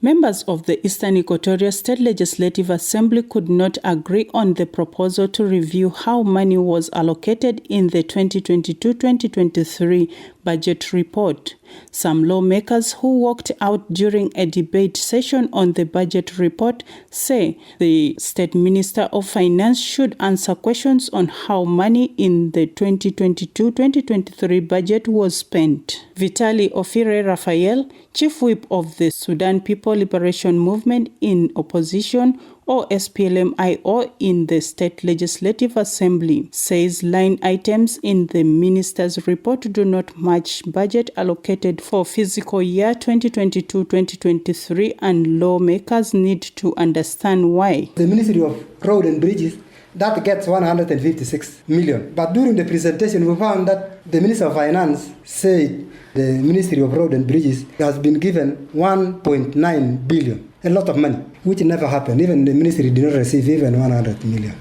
Members of the Eastern Equatoria State Legislative Assembly could not agree on the proposal to review how money was allocated in the 2022-2023 budget report. Some lawmakers who walked out during a debate session on the budget report say the State Minister of Finance should answer questions on how money in the 2022-2023 budget was spent. Vitali Ofire Raphael, Chief Whip of the Sudan People Liberation Movement in opposition, or SPLM-IO, in the State Legislative Assembly, says line items in the minister's report do not match budget allocated for fiscal year 2022-2023, and lawmakers need to understand why. The Ministry of Road and Bridges, that gets 156 million. But during the presentation, we found that the Minister of Finance said the Ministry of Road and Bridges has been given 1.9 billion. A lot of money, which never happened. Even the ministry did not receive even 100 million.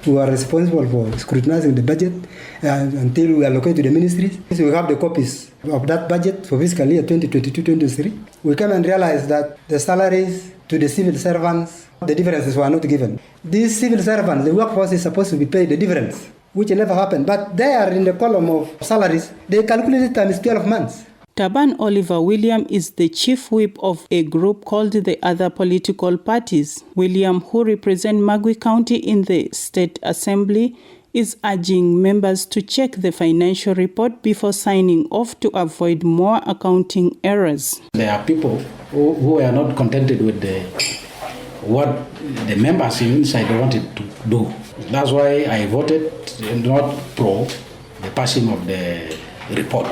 We are responsible for scrutinizing the budget until we allocate to the ministries. So we have the copies of that budget for fiscal year 2022-2023. We come and realize that the salaries to the civil servants, the differences were not given. These civil servants, the workforce is supposed to be paid the difference, which never happened. But they are in the column of salaries. They calculated times 12 months. Taban Oliver William is the chief whip of a group called the Other Political Parties. William, who represents Magui County in the State Assembly, is urging members to check the financial report before signing off to avoid more accounting errors. There are people who are not contented with what the members inside wanted to do. That's why I voted not pro the passing of the report.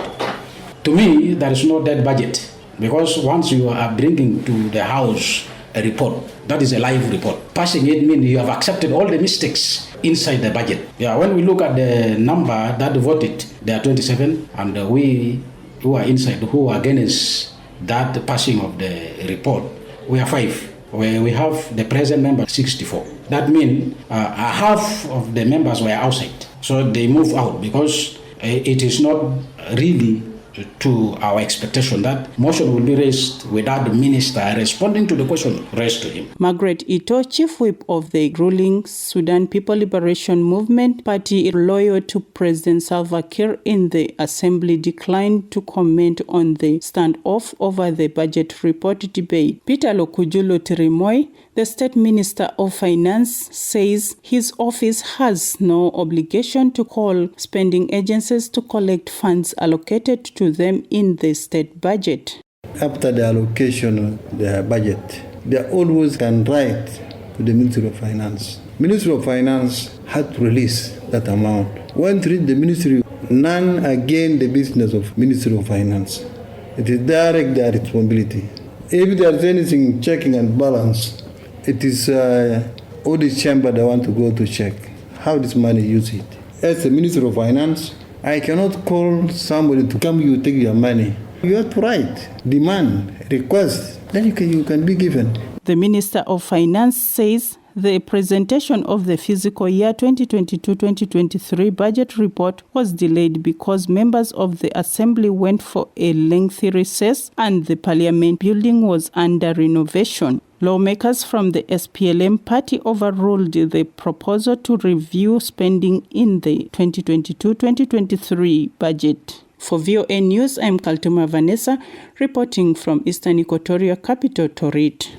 To me, there is no dead budget, because once you are bringing to the House a report, that is a live report. Passing it means you have accepted all the mistakes inside the budget. Yeah, when we look at the number that voted, there are 27, and we who are inside, who are against that passing of the report, we are 5. Where we have the present member 64. That means half of the members were outside. So they move out because it is not really to our expectation that motion will be raised without the minister responding to the question raised to him. Margaret Ito, chief whip of the ruling Sudan People Liberation Movement party loyal to President Salva Kiir in the assembly, declined to comment on the standoff over the budget report debate. Peter Lokujulo Tirimoy, the State Minister of Finance, says his office has no obligation to call spending agencies to collect funds allocated to them in the state budget. After the allocation of the budget, they always can write to the Ministry of Finance. Ministry of Finance had to release that amount. When to read the ministry, none again the business of Ministry of Finance. It is direct their responsibility. If there is anything checking and balance, it is audit chamber that want to go to check how this money used it. As the Minister of Finance, I cannot call somebody to come you take your money. You have to write, demand, request, then you can be given. The Minister of Finance says the presentation of the fiscal year 2022-2023 budget report was delayed because members of the Assembly went for a lengthy recess and the Parliament building was under renovation. Lawmakers from the SPLM party overruled the proposal to review spending in the 2022-2023 budget. For VOA News, I'm Kaltuma Vanesa, reporting from Eastern Equatoria capital Torit.